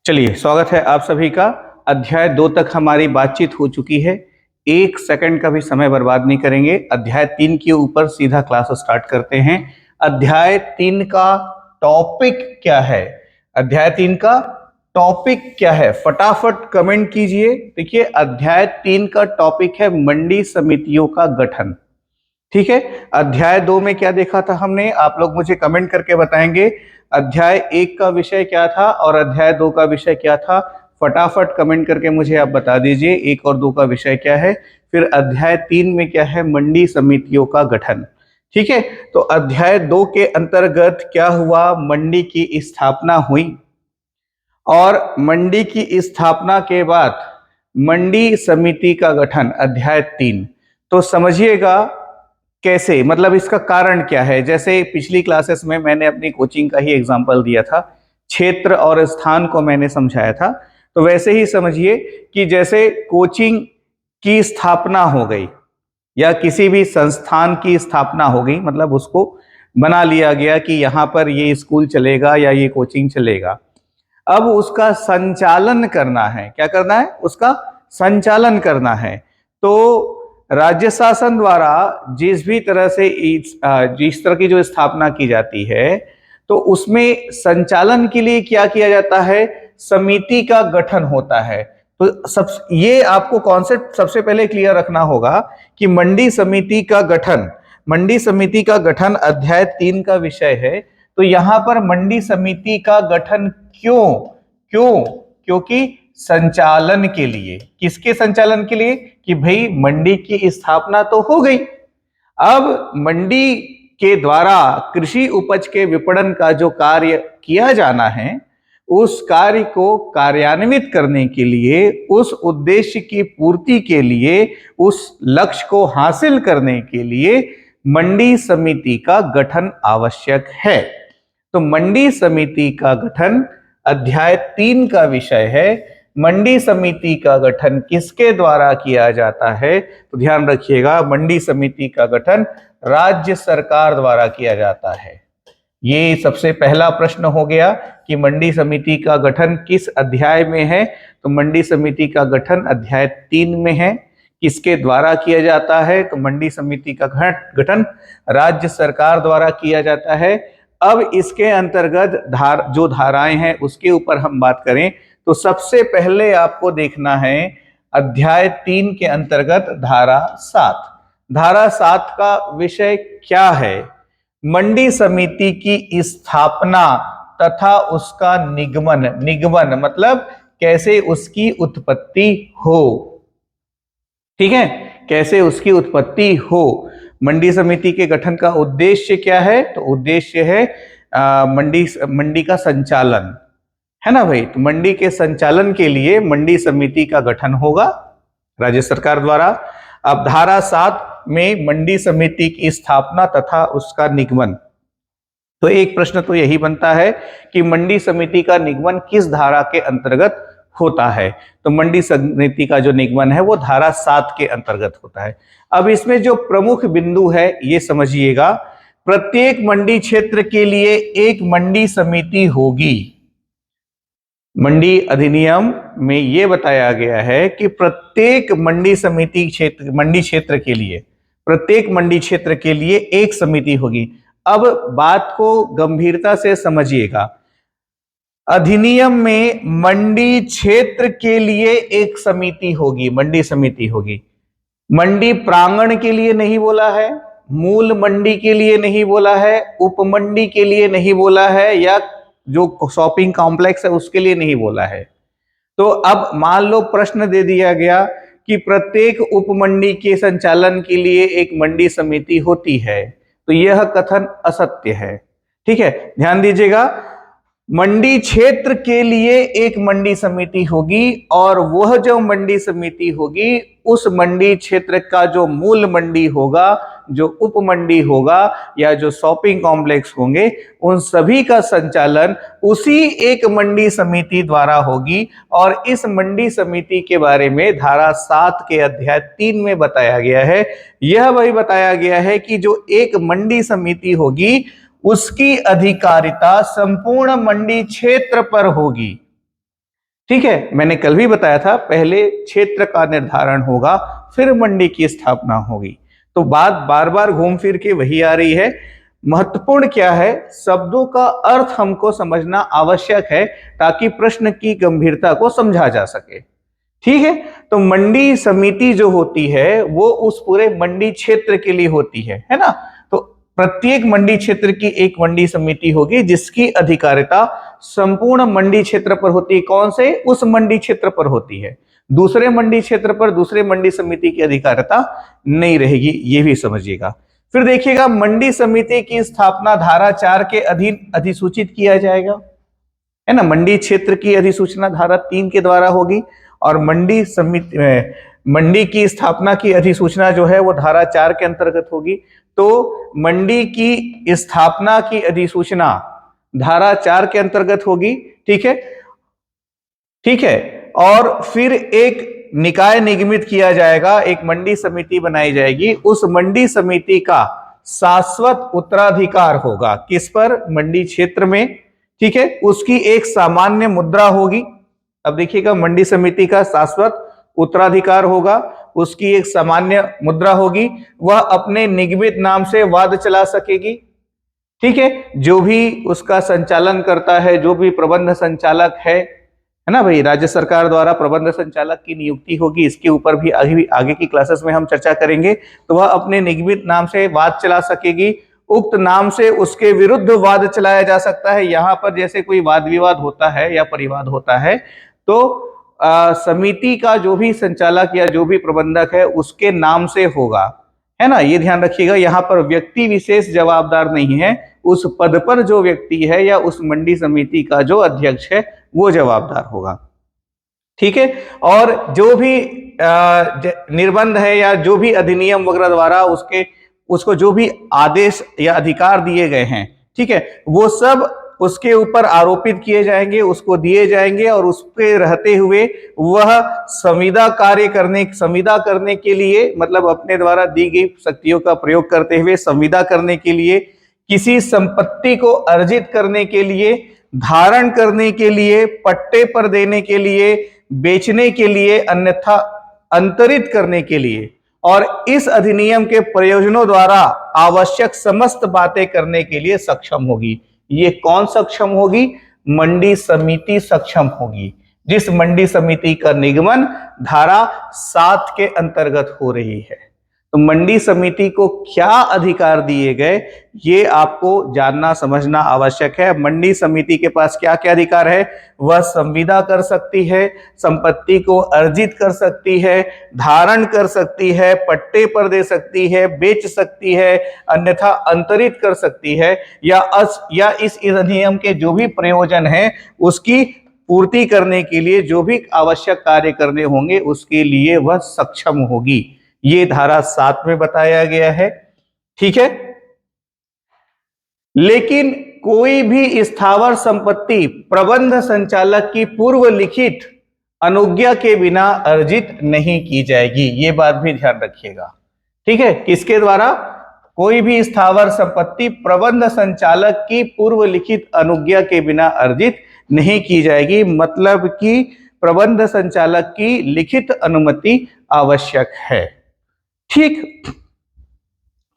चलिए, स्वागत है आप सभी का। अध्याय 2 तक हमारी बातचीत हो चुकी है। 1 सेकंड का भी समय बर्बाद नहीं करेंगे। अध्याय 3 के ऊपर सीधा क्लास स्टार्ट करते हैं। अध्याय 3 का टॉपिक क्या है? अध्याय 3 का टॉपिक क्या है? फटाफट कमेंट कीजिए। देखिए, अध्याय 3 का टॉपिक है मंडी समितियों का गठन। ठीक है। अध्याय 2 में क्या देखा था हमने? आप लोग मुझे कमेंट करके बताएंगे अध्याय 1 का विषय क्या था और अध्याय 2 का विषय क्या था। फटाफट कमेंट करके मुझे आप बता दीजिए 1 और 2 का विषय क्या है, फिर अध्याय 3 में क्या है, मंडी समितियों का गठन। ठीक है। तो अध्याय 2 के अंतर्गत क्या हुआ? मंडी की स्थापना हुई और मंडी की स्थापना के बाद मंडी समिति का गठन, अध्याय 3। तो समझिएगा कैसे, मतलब इसका कारण क्या है। जैसे पिछली क्लासेस में मैंने अपनी कोचिंग का ही एग्जांपल दिया था, क्षेत्र और स्थान को मैंने समझाया था, तो वैसे ही समझिए कि जैसे कोचिंग की स्थापना हो गई या किसी भी संस्थान की स्थापना हो गई, मतलब उसको बना लिया गया कि यहाँ पर ये स्कूल चलेगा या ये कोचिंग चलेगा। अब उसका संचालन करना है। क्या करना है? उसका संचालन करना है। तो राज्य शासन द्वारा जिस भी तरह से जिस तरह की जो स्थापना की जाती है, तो उसमें संचालन के लिए क्या किया जाता है? समिति का गठन होता है। तो सब ये आपको कॉन्सेप्ट सबसे पहले क्लियर रखना होगा कि मंडी समिति का गठन, मंडी समिति का गठन अध्याय 3 का विषय है। तो यहां पर मंडी समिति का गठन क्यों? क्योंकि संचालन के लिए। किसके संचालन के लिए? कि भाई मंडी की स्थापना तो हो गई, अब मंडी के द्वारा कृषि उपज के विपणन का जो कार्य किया जाना है, उस कार्य को कार्यान्वित करने के लिए, उस उद्देश्य की पूर्ति के लिए, उस लक्ष्य को हासिल करने के लिए मंडी समिति का गठन आवश्यक है। तो मंडी समिति का गठन अध्याय 3 का विषय है। मंडी समिति का गठन किसके द्वारा किया जाता है? तो ध्यान रखिएगा, मंडी समिति का गठन राज्य सरकार द्वारा किया जाता है। ये सबसे पहला प्रश्न हो गया कि मंडी समिति का गठन किस अध्याय में है? तो मंडी समिति का गठन अध्याय 3 में है। किसके द्वारा किया जाता है? तो मंडी समिति का गठन राज्य सरकार द्वारा किया जाता है। अब इसके अंतर्गत जो धाराएं हैं उसके ऊपर हम बात करें तो सबसे पहले आपको देखना है अध्याय 3 के अंतर्गत धारा 7। धारा 7 का विषय क्या है? मंडी समिति की स्थापना तथा उसका निगमन। निगमन मतलब कैसे उसकी उत्पत्ति हो। ठीक है, कैसे उसकी उत्पत्ति हो। मंडी समिति के गठन का उद्देश्य क्या है? तो उद्देश्य है मंडी का संचालन, है ना भाई। तो मंडी के संचालन के लिए मंडी समिति का गठन होगा राज्य सरकार द्वारा। अब धारा 7 में मंडी समिति की स्थापना तथा उसका निगमन। तो एक प्रश्न तो यही बनता है कि मंडी समिति का निगमन किस धारा के अंतर्गत होता है? तो मंडी समिति का जो निगमन है वो धारा 7 के अंतर्गत होता है। अब इसमें जो प्रमुख बिंदु है ये समझिएगा, प्रत्येक मंडी क्षेत्र के लिए एक मंडी समिति होगी। मंडी अधिनियम में यह बताया गया है कि प्रत्येक मंडी समिति क्षेत्र, मंडी क्षेत्र के लिए, प्रत्येक मंडी क्षेत्र के लिए एक समिति होगी। अब बात को गंभीरता से समझिएगा, अधिनियम में मंडी क्षेत्र के लिए एक समिति होगी, मंडी समिति होगी। मंडी प्रांगण के लिए नहीं बोला है, मूल मंडी के लिए नहीं बोला है, उपमंडी के लिए नहीं बोला है, या जो शॉपिंग कॉम्प्लेक्स है उसके लिए नहीं बोला है। तो अब मान लो प्रश्न दे दिया गया कि प्रत्येक उपमंडी के संचालन के लिए एक मंडी समिति होती है, तो यह कथन असत्य है। ठीक है, ध्यान दीजिएगा, मंडी क्षेत्र के लिए एक मंडी समिति होगी और वह जो मंडी समिति होगी उस मंडी क्षेत्र का जो मूल मंडी होगा, जो उप मंडी होगा या जो शॉपिंग कॉम्प्लेक्स होंगे, उन सभी का संचालन उसी एक मंडी समिति द्वारा होगी। और इस मंडी समिति के बारे में धारा 7 के अध्याय 3 में बताया गया है। यह वही बताया गया है कि जो एक मंडी समिति होगी उसकी अधिकारिता संपूर्ण मंडी क्षेत्र पर होगी। ठीक है, मैंने कल भी बताया था, पहले क्षेत्र का निर्धारण होगा, फिर मंडी की स्थापना होगी। तो बात बार बार घूम फिर के वही आ रही है। महत्वपूर्ण क्या है, शब्दों का अर्थ हमको समझना आवश्यक है ताकि प्रश्न की गंभीरता को समझा जा सके। ठीक है, तो मंडी समिति जो होती है वो उस पूरे मंडी क्षेत्र के लिए होती है ना। तो प्रत्येक मंडी क्षेत्र की एक मंडी समिति होगी जिसकी अधिकारिता संपूर्ण मंडी क्षेत्र पर होती है। कौन से? उस मंडी क्षेत्र पर होती है। दूसरे मंडी क्षेत्र पर दूसरे मंडी समिति की अधिकारिता नहीं रहेगी, ये भी समझिएगा। फिर देखिएगा, मंडी समिति की स्थापना धारा 4 के अधीन अधिसूचित किया जाएगा, है ना। मंडी क्षेत्र की अधिसूचना धारा 3 के द्वारा होगी और मंडी समिति मंडी की स्थापना की अधिसूचना जो है वो धारा 4 के अंतर्गत होगी। तो मंडी की स्थापना की अधिसूचना धारा 4 के अंतर्गत होगी। ठीक है, ठीक है। और फिर एक निकाय निगमित किया जाएगा, एक मंडी समिति बनाई जाएगी। उस मंडी समिति का शाश्वत उत्तराधिकार होगा किस पर? मंडी क्षेत्र में। ठीक है, उसकी एक सामान्य मुद्रा होगी। अब देखिएगा, मंडी समिति का शाश्वत उत्तराधिकार होगा, उसकी एक सामान्य मुद्रा होगी, वह अपने निगमित नाम से वाद चला सकेगी। ठीक है, जो भी उसका संचालन करता है, जो भी प्रबंध संचालक है ना भाई, राज्य सरकार द्वारा प्रबंध संचालक की नियुक्ति होगी, इसके ऊपर भी आगे की क्लासेस में हम चर्चा करेंगे। तो वह अपने निगमित नाम से वाद चला सकेगी, उक्त नाम से उसके विरुद्ध वाद चलाया जा सकता है। यहाँ पर जैसे कोई वाद विवाद होता है या परिवाद होता है तो समिति का जो भी संचालक या जो भी प्रबंधक है उसके नाम से होगा, है ना। ये ध्यान रखिएगा, यहाँ पर व्यक्ति विशेष जवाबदार नहीं है, उस पद पर जो व्यक्ति है या उस मंडी समिति का जो अध्यक्ष है वो जवाबदार होगा। ठीक है, और जो भी निर्बंध है या जो भी अधिनियम वगैरह द्वारा उसको जो भी आदेश या अधिकार दिए गए हैं, ठीक है, वो सब उसके ऊपर आरोपित किए जाएंगे, उसको दिए जाएंगे और उस पे रहते हुए वह संविदा करने के लिए, मतलब अपने द्वारा दी गई शक्तियों का प्रयोग करते हुए संविदा करने के लिए, किसी संपत्ति को अर्जित करने के लिए, धारण करने के लिए, पट्टे पर देने के लिए, बेचने के लिए, अन्यथा अंतरित करने के लिए और इस अधिनियम के प्रयोजनों द्वारा आवश्यक समस्त बातें करने के लिए सक्षम होगी। ये कौन सक्षम होगी? मंडी समिति सक्षम होगी, जिस मंडी समिति का निगमन धारा 7 के अंतर्गत हो रही है। तो मंडी समिति को क्या अधिकार दिए गए ये आपको जानना समझना आवश्यक है। मंडी समिति के पास क्या क्या अधिकार है? वह संविदा कर सकती है, संपत्ति को अर्जित कर सकती है, धारण कर सकती है, पट्टे पर दे सकती है, बेच सकती है, अन्यथा अंतरित कर सकती है, या इस अधिनियम के जो भी प्रयोजन है उसकी पूर्ति करने के लिए जो भी आवश्यक कार्य करने होंगे उसके लिए वह सक्षम होगी। ये धारा 7 में बताया गया है। ठीक है, लेकिन कोई भी स्थावर संपत्ति प्रबंध संचालक की पूर्व लिखित अनुज्ञा के बिना अर्जित नहीं की जाएगी, ये बात भी ध्यान रखिएगा। ठीक है, किसके द्वारा? कोई भी स्थावर संपत्ति प्रबंध संचालक की पूर्व लिखित अनुज्ञा के बिना अर्जित नहीं की जाएगी, मतलब कि प्रबंध संचालक की लिखित अनुमति आवश्यक है। ठीक,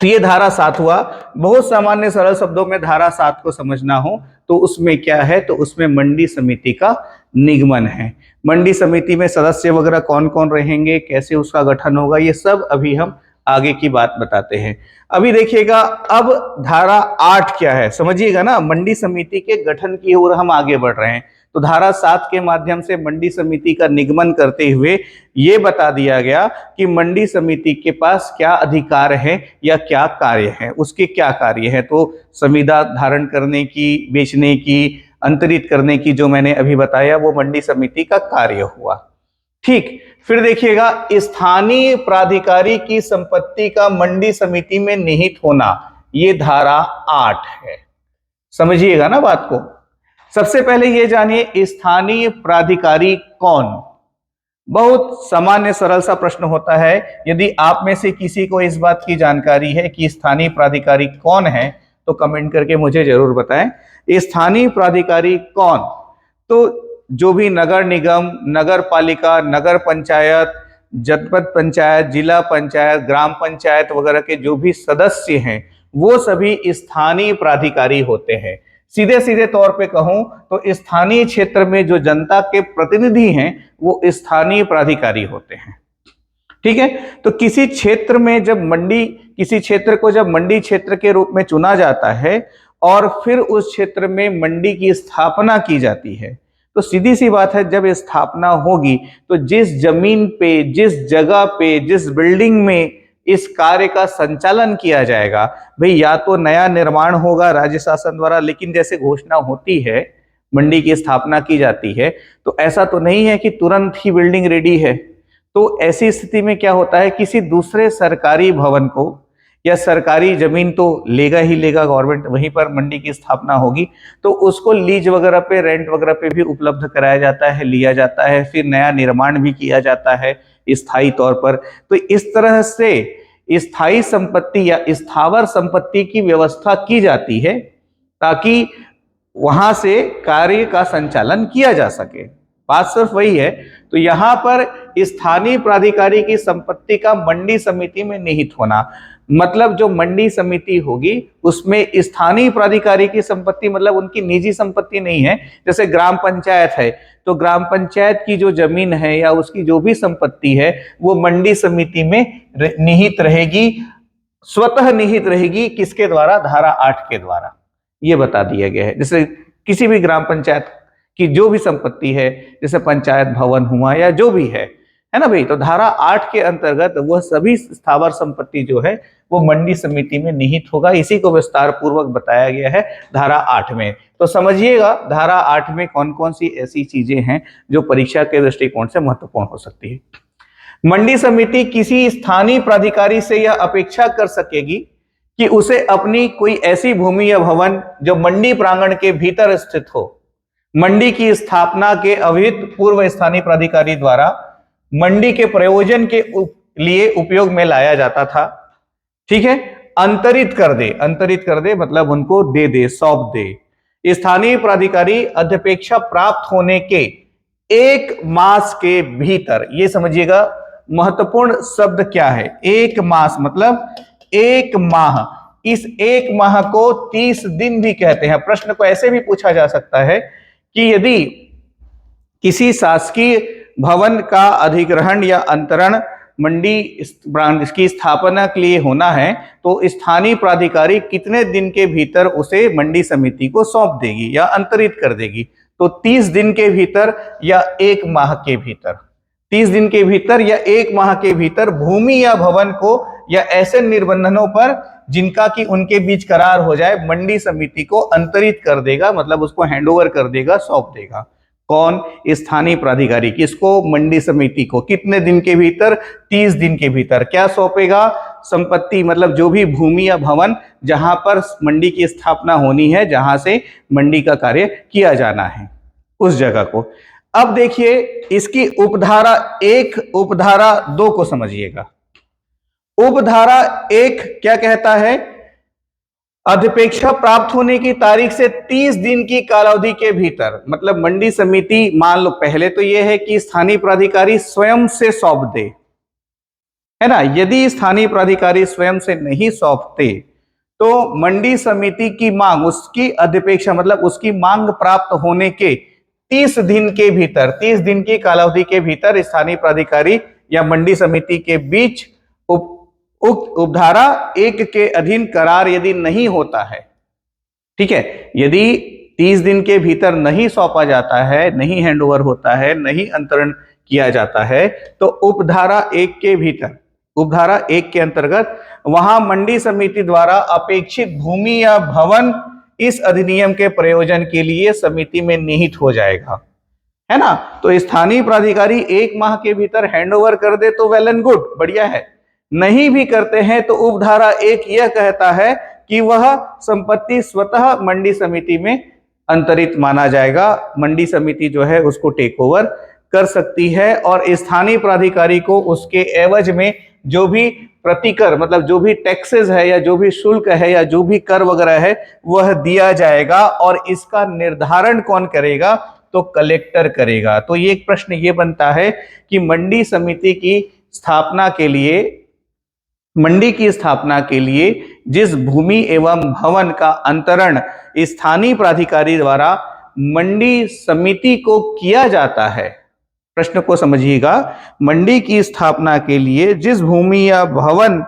तो ये धारा 7 हुआ। बहुत सामान्य सरल शब्दों में धारा 7 को समझना हो तो उसमें क्या है? तो उसमें मंडी समिति का निगमन है। मंडी समिति में सदस्य वगैरह कौन कौन रहेंगे, कैसे उसका गठन होगा, ये सब अभी हम आगे की बात बताते हैं। अभी देखिएगा, अब धारा 8 क्या है समझिएगा ना। मंडी समिति के गठन की ओर हम आगे बढ़ रहे हैं। तो धारा 7 के माध्यम से मंडी समिति का निगमन करते हुए ये बता दिया गया कि मंडी समिति के पास क्या अधिकार है या क्या कार्य है, उसके क्या कार्य है। तो संविदा धारण करने की, बेचने की, अंतरित करने की जो मैंने अभी बताया वो मंडी समिति का कार्य हुआ। ठीक, फिर देखिएगा, स्थानीय प्राधिकारी की संपत्ति का मंडी समिति में निहित होना, ये धारा 8 है। समझिएगा ना बात को। सबसे पहले ये जानिए, स्थानीय प्राधिकारी कौन? बहुत सामान्य सरल सा प्रश्न होता है। यदि आप में से किसी को इस बात की जानकारी है कि स्थानीय प्राधिकारी कौन है तो कमेंट करके मुझे जरूर बताएं। स्थानीय प्राधिकारी कौन? तो जो भी नगर निगम, नगर पालिका, नगर पंचायत, जनपद पंचायत, जिला पंचायत, ग्राम पंचायत वगैरह के जो भी सदस्य हैं वो सभी स्थानीय प्राधिकारी होते हैं। सीधे सीधे तौर पे कहूं तो स्थानीय क्षेत्र में जो जनता के प्रतिनिधि हैं वो स्थानीय प्राधिकारी होते हैं। ठीक है, तो किसी क्षेत्र में जब किसी क्षेत्र को जब मंडी क्षेत्र के रूप में चुना जाता है और फिर उस क्षेत्र में मंडी की स्थापना की जाती है, तो सीधी सी बात है, जब स्थापना होगी तो जिस जमीन पे, जिस जगह पे, जिस बिल्डिंग में इस कार्य का संचालन किया जाएगा, भाई या तो नया निर्माण होगा राज्य शासन द्वारा, लेकिन जैसे घोषणा होती है, मंडी की स्थापना की जाती है, तो ऐसा तो नहीं है कि तुरंत ही बिल्डिंग रेडी है। तो ऐसी स्थिति में क्या होता है, किसी दूसरे सरकारी भवन को या सरकारी जमीन तो लेगा ही लेगा गवर्नमेंट, वहीं पर मंडी की स्थापना होगी, तो उसको लीज वगैरह पे, रेंट वगैरह पे भी उपलब्ध कराया जाता है, लिया जाता है, फिर नया निर्माण भी किया जाता है स्थायी तौर पर। तो इस तरह से स्थायी संपत्ति या स्थावर संपत्ति की व्यवस्था की जाती है ताकि वहां से कार्य का संचालन किया जा सके। बात सिर्फ वही है। तो यहां पर स्थानीय प्राधिकारी की संपत्ति का मंडी समिति में निहित होना, मतलब जो मंडी समिति होगी उसमें स्थानीय प्राधिकारी की संपत्ति मतलब उनकी निजी संपत्ति नहीं है। जैसे ग्राम पंचायत है तो ग्राम पंचायत की जो जमीन है या उसकी जो भी संपत्ति है वो मंडी समिति में निहित रहेगी, स्वतः निहित रहेगी। किसके द्वारा? धारा 8 के द्वारा ये बता दिया गया है। जैसे किसी भी ग्राम पंचायत की जो भी संपत्ति है, जैसे पंचायत भवन हुआ या जो भी है ना भाई, तो धारा 8 के अंतर्गत वह सभी स्थावर संपत्ति जो है वो मंडी समिति में निहित होगा। इसी को विस्तार पूर्वक बताया गया है धारा 8 में। तो समझिएगा धारा 8 में कौन कौन सी ऐसी चीजें हैं जो परीक्षा के दृष्टिकोण से महत्वपूर्ण हो सकती है। मंडी समिति किसी स्थानीय प्राधिकारी से यह अपेक्षा कर सकेगी कि उसे अपनी कोई ऐसी भूमि या भवन जो मंडी प्रांगण के भीतर स्थित हो, मंडी की स्थापना के अविहित पूर्व स्थानीय प्राधिकारी द्वारा मंडी के प्रयोजन के लिए उपयोग में लाया जाता था, ठीक है, अंतरित कर दे। अंतरित कर दे मतलब उनको दे दे, सौंप दे। स्थानीय प्राधिकारी अध्यपेक्षा प्राप्त होने के 1 मास के भीतर, ये समझिएगा महत्वपूर्ण शब्द क्या है, 1 मास मतलब 1 माह। इस 1 माह को 30 दिन भी कहते हैं। प्रश्न को ऐसे भी पूछा जा सकता है कि यदि किसी शासकीय भवन का अधिग्रहण या अंतरण मंडी की स्थापना के लिए होना है तो स्थानीय प्राधिकारी कितने दिन के भीतर उसे मंडी समिति को सौंप देगी या अंतरित कर देगी? तो 30 दिन के भीतर या 1 माह के भीतर। 30 दिन के भीतर या 1 माह के भीतर भूमि या भवन को या ऐसे निर्बंधनों पर जिनका कि उनके बीच करार हो जाए, मंडी समिति को अंतरित कर देगा, मतलब उसको हैंडओवर कर देगा, सौंप देगा। कौन? स्थानीय प्राधिकारी। किसको? मंडी समिति को। कितने दिन के भीतर? 30 दिन के भीतर। क्या सौंपेगा? संपत्ति मतलब जो भी भूमि या भवन जहां पर मंडी की स्थापना होनी है, जहां से मंडी का कार्य किया जाना है, उस जगह को। अब देखिए इसकी उपधारा 1 उपधारा 2 को समझिएगा। उपधारा 1 क्या कहता है? अध्यपेक्षा प्राप्त होने की तारीख से 30 दिन की कालावधि के भीतर, मतलब मंडी समिति, मान लो पहले तो यह है कि स्थानीय प्राधिकारी स्वयं से सौंप दे, है ना। यदि स्थानीय प्राधिकारी स्वयं से नहीं सौंपते तो मंडी समिति की मांग, उसकी अध्यपेक्षा मतलब उसकी मांग प्राप्त होने के 30 दिन के भीतर, 30 दिन की कालावधि के भीतर स्थानीय प्राधिकारी या मंडी समिति के बीच उपधारा 1 के अधीन करार यदि नहीं होता है, ठीक है, यदि 30 दिन के भीतर नहीं सौंपा जाता है, नहीं हैंडओवर होता है, नहीं अंतरण किया जाता है, तो उपधारा 1 के भीतर, उपधारा 1 के अंतर्गत वहां मंडी समिति द्वारा अपेक्षित भूमि या भवन इस अधिनियम के प्रयोजन के लिए समिति में निहित हो जाएगा, है ना। तो स्थानीय प्राधिकारी 1 माह के भीतर हैंडओवर कर दे तो वेल एंड गुड, बढ़िया है। नहीं भी करते हैं तो उपधारा 1 यह कहता है कि वह संपत्ति स्वतः मंडी समिति में अंतरित माना जाएगा। मंडी समिति जो है उसको टेक ओवर कर सकती है और स्थानीय प्राधिकारी को उसके एवज में जो भी प्रतिकर मतलब जो भी टैक्सेस है या जो भी शुल्क है या जो भी कर वगैरह है वह दिया जाएगा। और इसका निर्धारण कौन करेगा? तो कलेक्टर करेगा। तो ये एक प्रश्न ये बनता है कि मंडी समिति की स्थापना के लिए, मंडी की स्थापना के लिए जिस भूमि एवं भवन का अंतरण स्थानीय प्राधिकारी द्वारा मंडी समिति को किया जाता है, प्रश्न को समझिएगा, मंडी की स्थापना के लिए जिस भूमि या भवन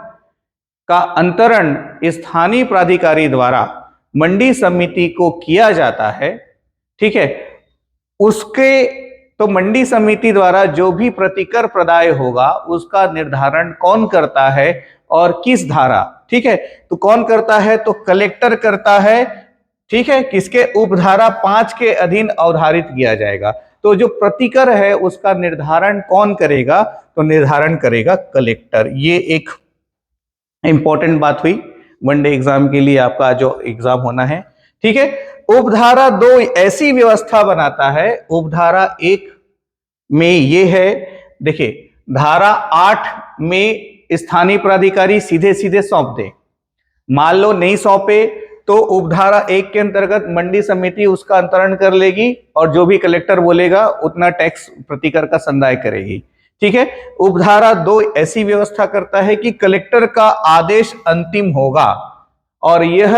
का अंतरण स्थानीय प्राधिकारी द्वारा मंडी समिति को किया जाता है, ठीक है, उसके तो मंडी समिति द्वारा जो भी प्रतिकर प्रदाय होगा उसका निर्धारण कौन करता है और किस धारा, ठीक है, तो कौन करता है, तो कलेक्टर करता है, ठीक है, किसके, उपधारा 5 के अधीन अवधारित किया जाएगा। तो जो प्रतिकर है उसका निर्धारण कौन करेगा, तो निर्धारण करेगा कलेक्टर। ये एक इंपॉर्टेंट बात हुई वनडे एग्जाम के लिए, आपका जो एग्जाम होना है, ठीक है। उपधारा 2 ऐसी व्यवस्था बनाता है, उपधारा 1 में ये है, देखिए धारा 8 में स्थानीय प्राधिकारी सीधे सीधे सौंप दे, मान लो नहीं सौंपे तो उपधारा 1 के अंतर्गत मंडी समिति उसका अंतरण कर लेगी और जो भी कलेक्टर बोलेगा उतना टैक्स प्रतिकर का संदाय करेगी, ठीक है। उपधारा 2 ऐसी व्यवस्था करता है कि कलेक्टर का आदेश अंतिम होगा और यह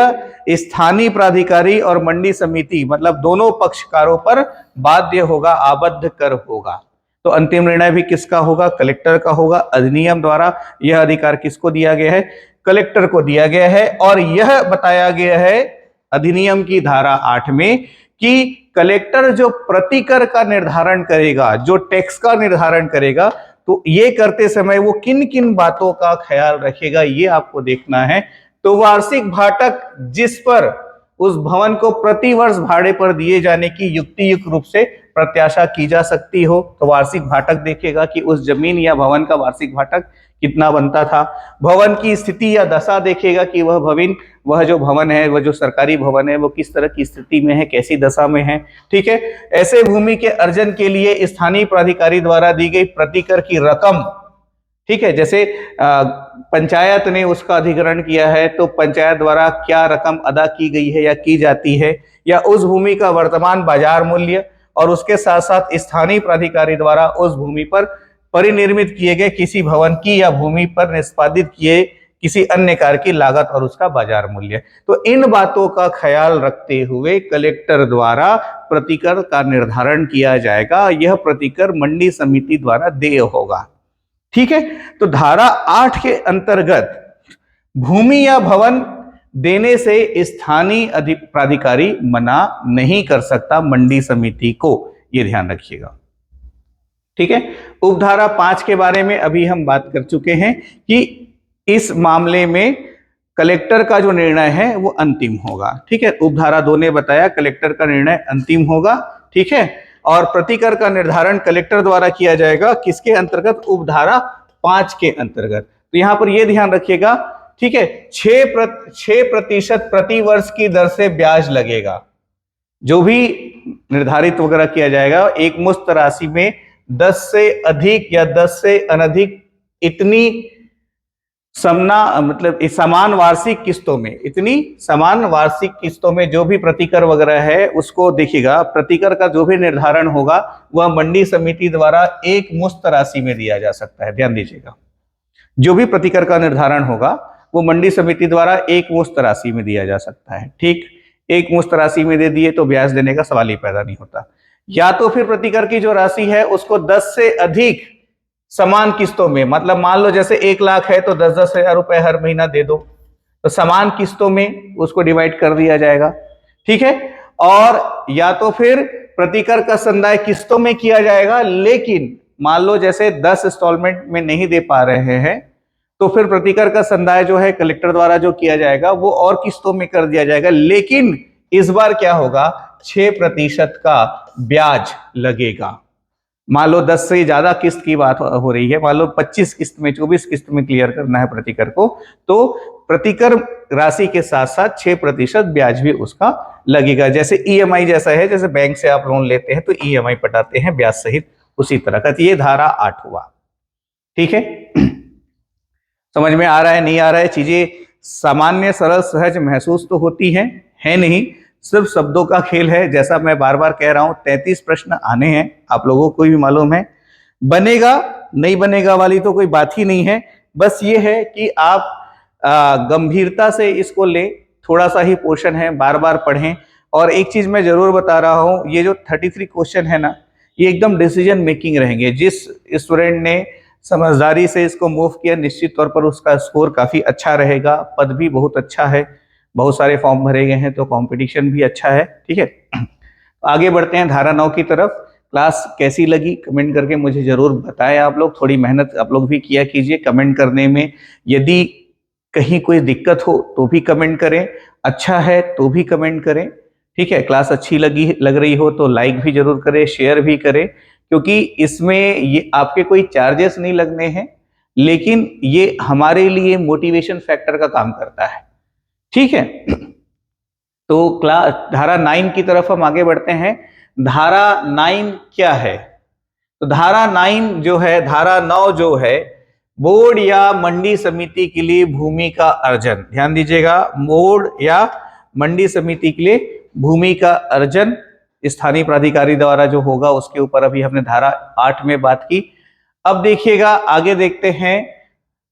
स्थानीय प्राधिकारी और मंडी समिति मतलब दोनों पक्षकारों पर बाध्य होगा, आबद्ध कर होगा। तो अंतिम निर्णय भी किसका होगा, कलेक्टर का होगा। अधिनियम द्वारा यह अधिकार किसको दिया गया है, कलेक्टर को दिया गया है। और यह बताया गया है अधिनियम की धारा 8 में कि कलेक्टर जो प्रतिकर का निर्धारण करेगा, जो टैक्स का निर्धारण करेगा, तो ये करते समय वो किन किन बातों का ख्याल रखेगा ये आपको देखना है। तो वार्षिक भाटक जिस पर उस भवन को प्रति वर्ष भाड़े पर दिए जाने की युक्तियुक्त रूप से प्रत्याशा की जा सकती हो, तो वार्षिक भाटक देखेगा कि उस जमीन या भवन का वार्षिक भाटक कितना बनता था। भवन की स्थिति या दशा देखेगा कि वह जो भवन है, वह जो सरकारी भवन है, वो किस तरह की स्थिति में है, कैसी दशा में है, ठीक है। ऐसे भूमि के अर्जन के लिए स्थानीय प्राधिकारी द्वारा दी गई प्रतिकर की रकम, ठीक है, जैसे पंचायत ने उसका अधिग्रहण किया है तो पंचायत द्वारा क्या रकम अदा की गई है या की जाती है, या उस भूमि का वर्तमान बाजार मूल्य, और उसके साथ साथ स्थानीय प्राधिकारी द्वारा उस भूमि पर परिनिर्मित किए गए किसी भवन की या भूमि पर निष्पादित किए किसी अन्य कार्य की लागत और उसका बाजार मूल्य। तो इन बातों का ख्याल रखते हुए कलेक्टर द्वारा प्रतिकर का निर्धारण किया जाएगा। यह प्रतिकर मंडी समिति द्वारा देय होगा, ठीक है। तो धारा 8 के अंतर्गत भूमि या भवन देने से स्थानीय प्राधिकारी मना नहीं कर सकता मंडी समिति को, यह ध्यान रखिएगा, ठीक है। उपधारा 5 के बारे में अभी हम बात कर चुके हैं कि इस मामले में कलेक्टर का जो निर्णय है वो अंतिम होगा, ठीक है। उपधारा 2 ने बताया कलेक्टर का निर्णय अंतिम होगा, ठीक है। और प्रतिकर का निर्धारण कलेक्टर द्वारा किया जाएगा, किसके अंतर्गत, उपधारा 5 के अंतर्गत। तो यहां पर यह ध्यान रखिएगा, ठीक है, 6% प्रति वर्ष की दर से ब्याज लगेगा। जो भी निर्धारित वगैरह किया जाएगा एक मुश्त राशि में 10 से अधिक या 10 से अनधिक इतनी मतलब समान वार्षिक किस्तों में, इतनी समान वार्षिक किस्तों में जो भी प्रतिकर वगैरह है उसको देखिएगा। प्रतिकर का जो भी निर्धारण होगा वह मंडी समिति द्वारा एक मुश्त राशि में दिया जा सकता है, ध्यान दीजिएगा। जो भी प्रतिकर का निर्धारण होगा वो मंडी समिति द्वारा एक मुश्त राशि में दिया जा सकता है, ठीक। एक मुश्त राशि में दे दिए तो ब्याज देने का सवाल ही पैदा नहीं होता। या तो फिर प्रतिकर की जो राशि है उसको 10 से अधिक समान किस्तों में, मतलब मान लो जैसे 1 लाख है तो 10-10 हजार रुपए हर महीना दे दो, तो समान किस्तों में उसको डिवाइड कर दिया जाएगा, ठीक है। और या तो फिर प्रतिकर का संदाय किस्तों में किया जाएगा, लेकिन मान लो जैसे 10 इंस्टॉलमेंट में नहीं दे पा रहे हैं तो फिर प्रतिकर का संदाय जो है कलेक्टर द्वारा जो किया जाएगा वो और किस्तों में कर दिया जाएगा, लेकिन इस बार क्या होगा, 6% का ब्याज लगेगा। मान लो 10 से ज्यादा किस्त की बात हो रही है, मान लो 25 किस्त में, 24 किस्त में क्लियर करना है प्रतिकर को, तो प्रतिकर राशि के साथ साथ 6% ब्याज भी उसका लगेगा। जैसे ईएमआई जैसा है, जैसे बैंक से आप लोन लेते हैं तो ईएमआई पटाते हैं ब्याज सहित, उसी तरह का। ये धारा 8 हुआ, ठीक है। समझ में आ रहा है, नहीं आ रहा है, चीजें सामान्य सरल सहज महसूस तो होती हैं, है नहीं, सिर्फ शब्दों का खेल है। जैसा मैं बार बार कह रहा हूं, 33 प्रश्न आने हैं, आप लोगों को भी मालूम है। बनेगा नहीं बनेगा वाली तो कोई बात ही नहीं है। बस ये है कि आप गंभीरता से इसको ले, थोड़ा सा ही पोर्शन है, बार बार पढ़ें। और एक चीज मैं जरूर बता रहा हूं, ये जो 33 क्वेश्चन है ना, ये एकदम डिसीजन मेकिंग रहेंगे। जिस स्टूडेंट ने समझदारी से इसको मूव किया, निश्चित तौर पर उसका स्कोर काफी अच्छा रहेगा। पद भी बहुत अच्छा है, बहुत सारे फॉर्म भरे गए हैं, तो कंपटीशन भी अच्छा है। ठीक है, आगे बढ़ते हैं धारा 9 की तरफ। क्लास कैसी लगी कमेंट करके मुझे जरूर बताएं। आप लोग थोड़ी मेहनत आप लोग भी किया कीजिए कमेंट करने में। यदि कहीं कोई दिक्कत हो तो भी कमेंट करें, अच्छा है तो भी कमेंट करें। ठीक है, क्लास अच्छी लग रही हो तो लाइक भी जरूर करें, शेयर भी करें, क्योंकि इसमें ये आपके कोई चार्जेस नहीं लगने हैं, लेकिन ये हमारे लिए मोटिवेशन फैक्टर का काम करता है। ठीक है, तो क्लास धारा 9 की तरफ हम आगे बढ़ते हैं। धारा 9 क्या है? तो धारा 9 जो है, धारा 9 जो है, बोर्ड या मंडी समिति के लिए भूमि का अर्जन। ध्यान दीजिएगा, बोर्ड या मंडी समिति के लिए भूमि का अर्जन स्थानीय प्राधिकारी द्वारा जो होगा, उसके ऊपर अभी हमने धारा 8 में बात की। अब देखिएगा, आगे देखते हैं।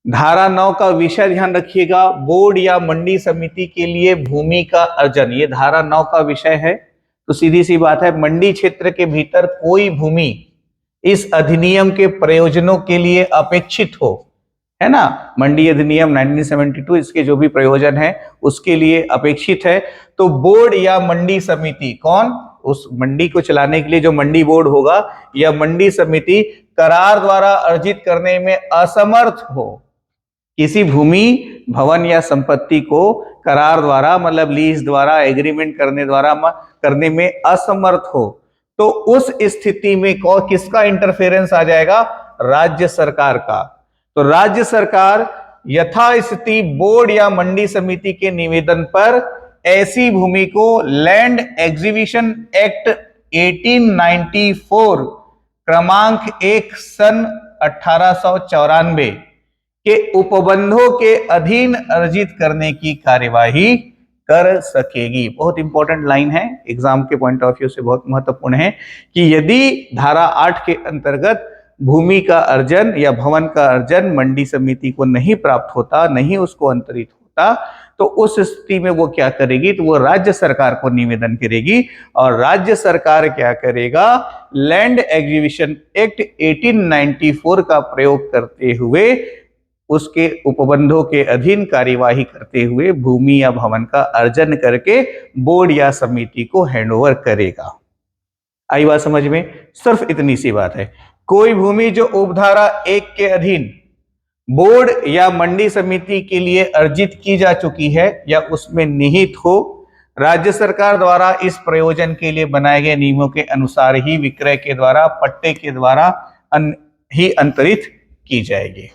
धारा 9 का विषय ध्यान रखिएगा, बोर्ड या मंडी समिति के लिए भूमि का अर्जन, ये धारा 9 का विषय है। तो सीधी सी बात है, मंडी क्षेत्र के भीतर कोई भूमि इस अधिनियम के प्रयोजनों के लिए अपेक्षित हो, है ना, मंडी अधिनियम 1972 इसके जो भी प्रयोजन है उसके लिए अपेक्षित है, तो बोर्ड या मंडी समिति, कौन, उस मंडी को चलाने के लिए जो मंडी बोर्ड होगा या मंडी समिति करार द्वारा अर्जित करने में असमर्थ हो, किसी भूमि, भवन या संपत्ति को करार द्वारा, मतलब लीज द्वारा, एग्रीमेंट करने में असमर्थ हो, तो उस स्थिति में किसका इंटरफेरेंस आ जाएगा? राज्य सरकार का। तो राज्य सरकार यथास्थिति बोर्ड या मंडी समिति के निवेदन पर ऐसी भूमि को लैंड एग्जीबिशन एक्ट 1894 क्रमांक 1 सन 1894 के उपबंधों के अधीन अर्जित करने की कार्यवाही कर सकेगी। बहुत इंपॉर्टेंट लाइन है, एग्जाम के पॉइंट ऑफ व्यू से बहुत महत्वपूर्ण है कि यदि धारा 8 के अंतर्गत भूमि का अर्जन या भवन का अर्जन मंडी समिति को नहीं प्राप्त होता, नहीं उसको अंतरित होता, तो उस स्थिति में वो क्या करेगी? तो वो राज्य सरकार को निवेदन करेगी, और राज्य सरकार क्या करेगा? लैंड एग्जीबिशन एक्ट 1894 का प्रयोग करते हुए, उसके उपबंधों के अधीन कार्यवाही करते हुए भूमि या भवन का अर्जन करके बोर्ड या समिति को हैंडओवर करेगा। आई बात समझ में? सिर्फ इतनी सी बात है। कोई भूमि जो उपधारा 1 के अधीन बोर्ड या मंडी समिति के लिए अर्जित की जा चुकी है या उसमें निहित हो, राज्य सरकार द्वारा इस प्रयोजन के लिए बनाए गए नियमों के अनुसार ही विक्रय के द्वारा, पट्टे के द्वारा ही अंतरित की जाएगी।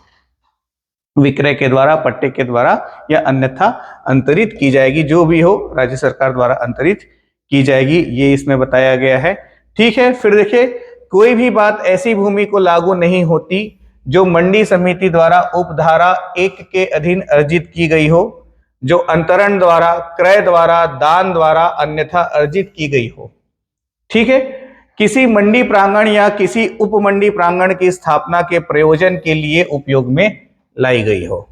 विक्रय के द्वारा, पट्टे के द्वारा या अन्यथा अंतरित की जाएगी, जो भी हो राज्य सरकार द्वारा अंतरित की जाएगी, ये इसमें बताया गया है। ठीक है, फिर देखिए, कोई भी बात ऐसी भूमि को लागू नहीं होती जो मंडी समिति द्वारा उपधारा 1 के अधीन अर्जित की गई हो, जो अंतरण द्वारा, क्रय द्वारा, दान द्वारा अन्यथा अर्जित की गई हो। ठीक है, किसी मंडी प्रांगण या किसी उपमंडी प्रांगण की स्थापना के प्रयोजन के लिए उपयोग में लाई गई हो।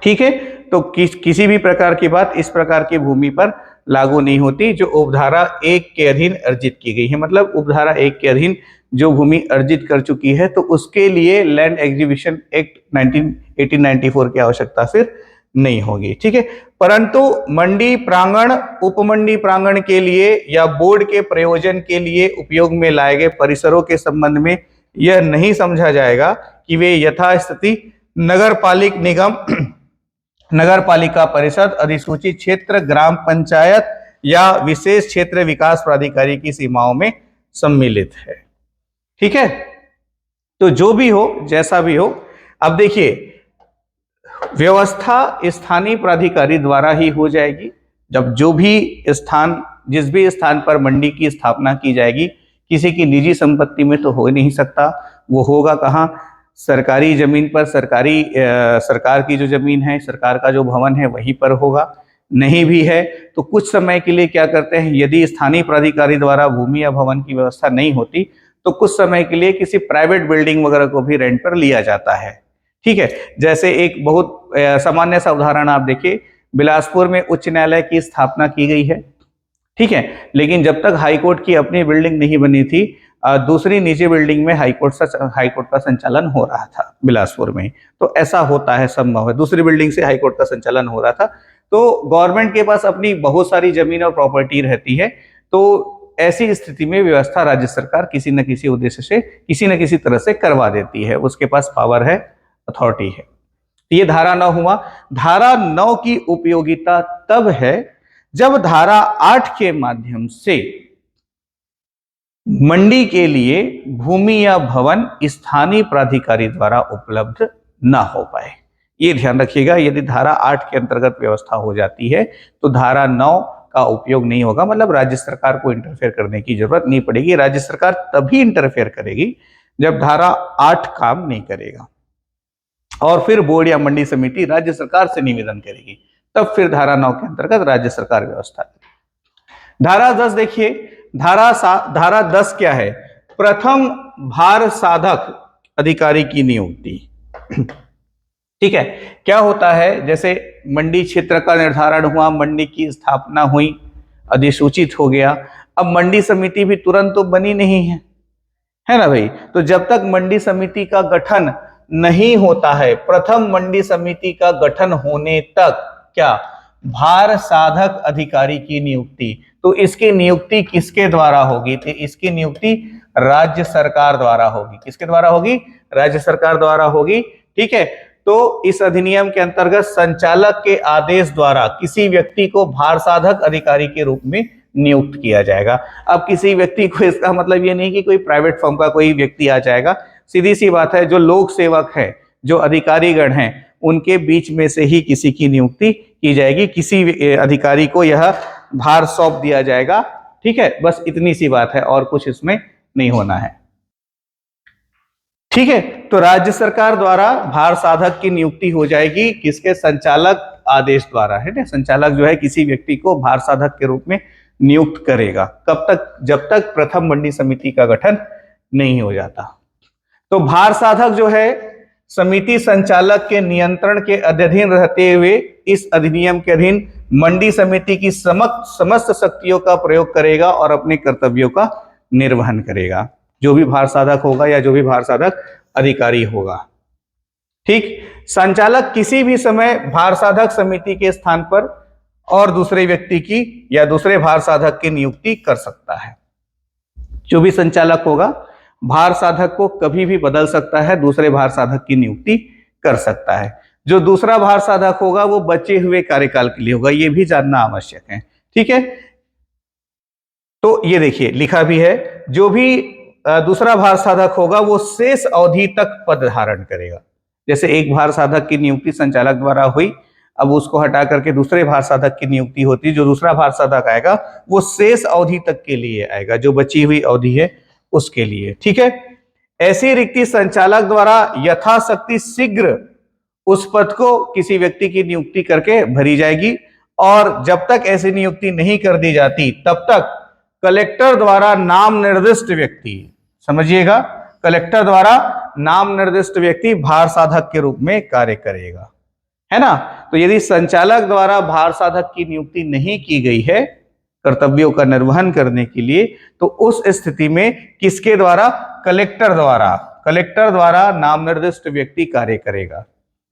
ठीक है, तो किसी भी प्रकार की बात इस प्रकार की भूमि पर लागू नहीं होती जो उपधारा 1 के अधीन अर्जित की गई है। मतलब उपधारा 1 के अधीन जो भूमि अर्जित कर चुकी है, तो उसके लिए लैंड एग्जीबिशन एक्ट 1894 की आवश्यकता फिर नहीं होगी। ठीक है, परंतु मंडी प्रांगण, उपमंडी प्रांगण के लिए या बोर्ड के प्रयोजन के लिए उपयोग में लाए गए परिसरों के संबंध में यह नहीं समझा जाएगा कि वे यथास्थिति नगरपालिक निगम, नगरपालिका परिषद, अधिसूचित क्षेत्र, ग्राम पंचायत या विशेष क्षेत्र विकास प्राधिकारी की सीमाओं में सम्मिलित है। ठीक है, तो जो भी हो, जैसा भी हो, अब देखिए, व्यवस्था स्थानीय प्राधिकारी द्वारा ही हो जाएगी। जब जो भी स्थान, जिस भी स्थान पर मंडी की स्थापना की जाएगी, किसी की निजी संपत्ति में तो हो ही नहीं सकता। वो होगा कहाँ? सरकारी जमीन पर, सरकार की जो जमीन है, सरकार का जो भवन है, वहीं पर होगा। नहीं भी है तो कुछ समय के लिए क्या करते हैं, यदि स्थानीय प्राधिकारी द्वारा भूमि या भवन की व्यवस्था नहीं होती तो कुछ समय के लिए किसी प्राइवेट बिल्डिंग वगैरह को भी रेंट पर लिया जाता है। ठीक है, जैसे एक बहुत सामान्य सा उदाहरण आप देखिए, बिलासपुर में उच्च न्यायालय की स्थापना की गई है। ठीक है, लेकिन जब तक हाईकोर्ट की अपनी बिल्डिंग नहीं बनी थी, दूसरी निजी बिल्डिंग में हाईकोर्ट का संचालन हो रहा था बिलासपुर में। तो ऐसा होता है, संभव है, दूसरी बिल्डिंग से हाईकोर्ट का संचालन हो रहा था। तो गवर्नमेंट के पास अपनी बहुत सारी जमीन और प्रॉपर्टी रहती है, तो ऐसी स्थिति में व्यवस्था राज्य सरकार किसी न किसी उद्देश्य से किसी न किसी तरह से करवा देती है, उसके पास पावर है, अथॉरिटी है। ये धारा 9 हुआ। धारा 9 की उपयोगिता तब है जब धारा 8 के माध्यम से मंडी के लिए भूमि या भवन स्थानीय प्राधिकारी द्वारा उपलब्ध ना हो पाए। ये ध्यान रखिएगा, यदि धारा 8 के अंतर्गत व्यवस्था हो जाती है तो धारा 9 का उपयोग नहीं होगा, मतलब राज्य सरकार को इंटरफेयर करने की जरूरत नहीं पड़ेगी। राज्य सरकार तभी इंटरफेयर करेगी जब धारा 8 काम नहीं करेगा, और फिर बोर्ड या मंडी समिति राज्य सरकार से निवेदन करेगी, तब फिर धारा 9 के अंतर्गत राज्य सरकार व्यवस्था करेगी। धारा 10 देखिए, धारा 10 क्या है, प्रथम भार साधक अधिकारी की नियुक्ति। ठीक है, क्या होता है, जैसे मंडी क्षेत्र का निर्धारण हुआ, मंडी की स्थापना हुई, अधिसूचित हो गया, अब मंडी समिति भी तुरंत तो बनी नहीं है ना भाई। तो जब तक मंडी समिति का गठन नहीं होता है, प्रथम मंडी समिति का गठन होने तक क्या, भार साधक अधिकारी की नियुक्ति। तो इसकी नियुक्ति किसके द्वारा होगी, तो इसकी नियुक्ति राज्य सरकार द्वारा होगी। किसके द्वारा होगी, राज्य सरकार द्वारा होगी। ठीक है, तो इस अधिनियम के अंतर्गत संचालक के आदेश द्वारा किसी व्यक्ति को भार साधक अधिकारी के रूप में नियुक्त किया जाएगा। अब किसी व्यक्ति को, इसका मतलब ये नहीं कि कोई प्राइवेट फर्म का कोई व्यक्ति आ जाएगा, सीधी सी बात है, जो लोक सेवक है, जो अधिकारीगण हैं, उनके बीच में से ही किसी की नियुक्ति की जाएगी, किसी अधिकारी को यह भार सौंप दिया जाएगा। ठीक है, बस इतनी सी बात है, और कुछ इसमें नहीं होना है। ठीक है, तो राज्य सरकार द्वारा भार साधक की नियुक्ति हो जाएगी, किसके, संचालक आदेश द्वारा, है ना। संचालक जो है किसी व्यक्ति को भार साधक के रूप में नियुक्त करेगा, कब तक, जब तक प्रथम मंडी समिति का गठन नहीं हो जाता। तो भार साधक जो है समिति संचालक के नियंत्रण के अधीन रहते हुए इस अधिनियम के अधीन मंडी समिति की समस्त शक्तियों का प्रयोग करेगा और अपने कर्तव्यों का निर्वहन करेगा, जो भी भार साधक होगा या जो भी भार साधक अधिकारी होगा। ठीक, संचालक किसी भी समय भार साधक समिति के स्थान पर और दूसरे व्यक्ति की या दूसरे भार साधक की नियुक्ति कर सकता है। जो भी संचालक होगा भार साधक को कभी भी बदल सकता है, दूसरे भार साधक की नियुक्ति कर सकता है। जो दूसरा भार साधक होगा वो बचे हुए कार्यकाल के लिए होगा, ये भी जानना आवश्यक है। ठीक है, तो ये देखिए लिखा भी है, जो भी दूसरा भार साधक होगा वो शेष अवधि तक पद धारण करेगा। जैसे एक भार साधक की नियुक्ति संचालक द्वारा हुई, अब उसको हटा करके दूसरे भार साधक की नियुक्ति होती, जो दूसरा भार साधक आएगा वो शेष अवधि तक के लिए आएगा, जो बची हुई अवधि है उसके लिए। ठीक है, ऐसी रिक्ति संचालक द्वारा यथाशक्ति शीघ्र उस पद को किसी व्यक्ति की नियुक्ति करके भरी जाएगी, और जब तक ऐसी नियुक्ति नहीं कर दी जाती तब तक कलेक्टर द्वारा नाम निर्दिष्ट व्यक्ति, समझिएगा, कलेक्टर द्वारा नाम निर्दिष्ट व्यक्ति भार साधक के रूप में कार्य करेगा, है ना। तो यदि संचालक द्वारा भार साधक की नियुक्ति नहीं की गई है कर्तव्यों का निर्वहन करने के लिए, तो उस स्थिति में किसके द्वारा, कलेक्टर द्वारा नाम निर्दिष्ट व्यक्ति कार्य करेगा।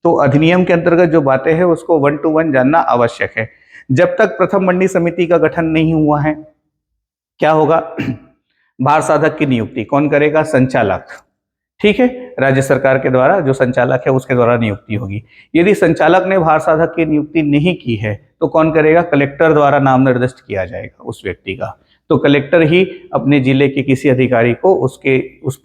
तो अधिनियम के अंतर्गत जो बातें हैं उसको 1 to 1 जानना आवश्यक है। जब तक प्रथम मंडी समिति का गठन नहीं हुआ है, क्या होगा, भार साधक की नियुक्ति कौन करेगा, संचालक। ठीक है, राज्य सरकार के द्वारा जो संचालक है उसके द्वारा नियुक्ति होगी। यदि संचालक ने भार साधक की नियुक्ति नहीं की है तो कौन करेगा, कलेक्टर द्वारा नाम निर्दिष्ट किया जाएगा उस व्यक्ति का। तो कलेक्टर ही अपने जिले के किसी अधिकारी को उस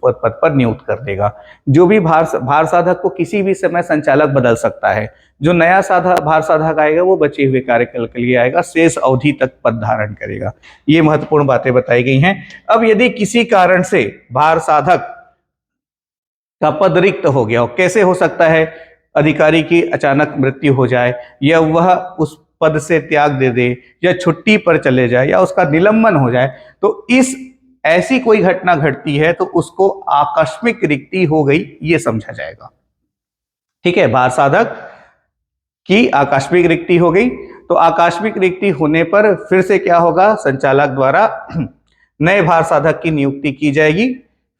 पद पर नियुक्त कर देगा। जो भी भार साधक को किसी भी समय संचालक बदल सकता है, जो नया भार साधक आएगा वो बचे हुए कार्यकाल के लिए आएगा, शेष अवधि तक पद धारण करेगा। ये महत्वपूर्ण बातें बताई गई हैं। अब यदि किसी कारण से भार साधक का पद रिक्त हो गया हो, कैसे हो सकता है, अधिकारी की अचानक मृत्यु हो जाए या वह उस पद से त्याग दे दे या छुट्टी पर चले जाए या उसका निलंबन हो जाए, तो इस ऐसी कोई घटना घटती है तो उसको आकस्मिक रिक्ति हो गई, ये समझा जाएगा। ठीक है, भार साधक की आकस्मिक रिक्ति हो गई, तो आकस्मिक रिक्ति होने पर फिर से क्या होगा, संचालक द्वारा नए भार साधक की नियुक्ति की जाएगी।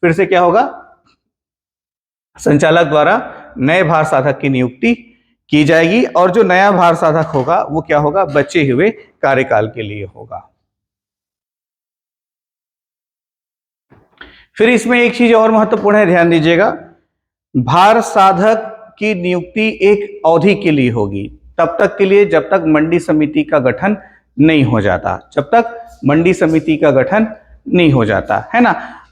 फिर से क्या होगा, संचालक द्वारा नए भार साधक की नियुक्ति की जाएगी और जो नया भार साधक होगा वो क्या होगा, बचे हुए कार्यकाल के लिए होगा। फिर इसमें एक चीज और महत्वपूर्ण है, ध्यान दीजिएगा, भार साधक की नियुक्ति एक अवधि के लिए होगी, तब तक के लिए जब तक मंडी समिति का गठन नहीं हो जाता, जब तक मंडी समिति का गठन नहीं हो जाता, है ना।